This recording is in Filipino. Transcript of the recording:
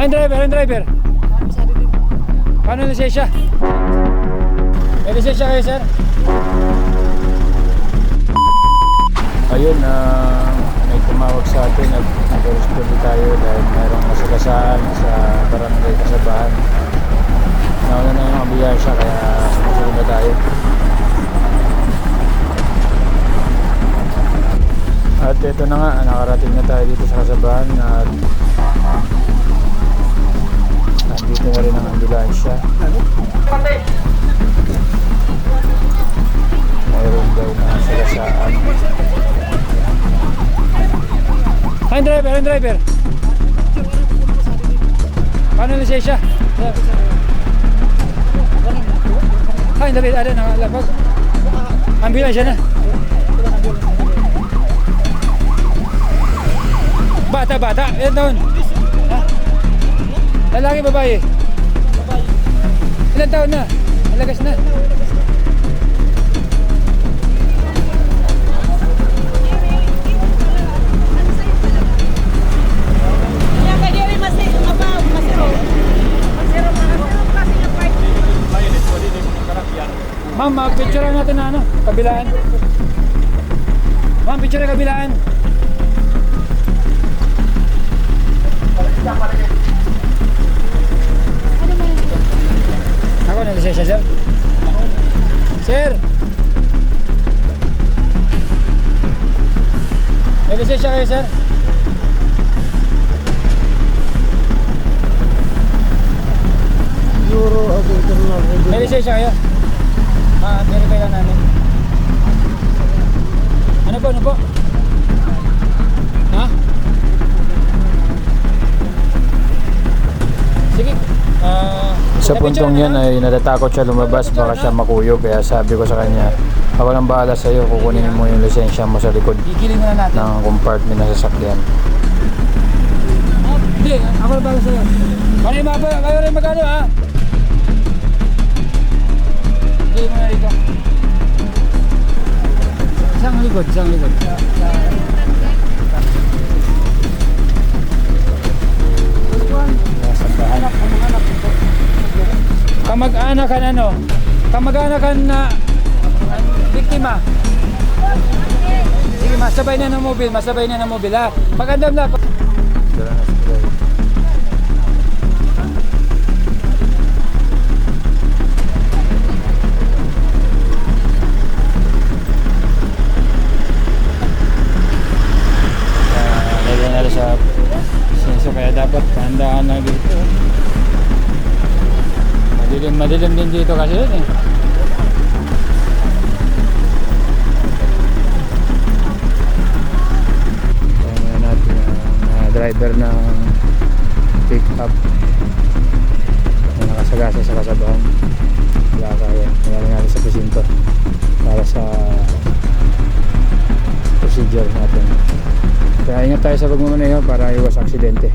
Ang driver. Paano lisensya? May lisensya kayo, sir? Ayun, may tumawag sa atin at nag-responde tayo dahil mayroong nasagasaan sa barangay Kasabahan. Nauna na yung ambulansya kaya sumusunod na tayo. At ito na nga, nakarating na tayo dito sa Kasabahan at nandito na rin ang ambulansya. Mayroon daw na sagasaan. Ang driver. Paano lisensya? Ang David, ada nakalapag. Ambulansya na. Bata. Ilan taon? Ha? Lalaki, babae? Ilan taon na? Malagas na. Ma'am, mag-picture natin na ano, kabilaan. Ma'am, picture na kabilaan. Ako na lisensya, sir. Sir! May lisensya kayo, sir? May lisensya kayo? Verify lang namin. Ano po? Ha? Sige. Sa puntong yan ay natatakot siya lumabas, baka siya makuyog. Kaya sabi ko sa kanya, ako nang bahala sa'yo, kukunin mo yung lisensya mo sa likod ng compartment ng sasakyan. Hindi, ako nang bahala sa'yo. Kayo rin magano, ha? Hindi mo na rito. Isang likod. Kamag-anakan na biktima. Sige, masabay na ng mobil, ha? Pag-andam na. Sa senso, kaya dapat pahandaan na dito. Madilim din dito kasi yun eh. Kaya natin ang driver ng pick up na nakasagasa sa Kasabahan. Wala natin sa presinto para sa procedure natin. Kaya ingat tayo sa pagmamaneho para iwas aksidente.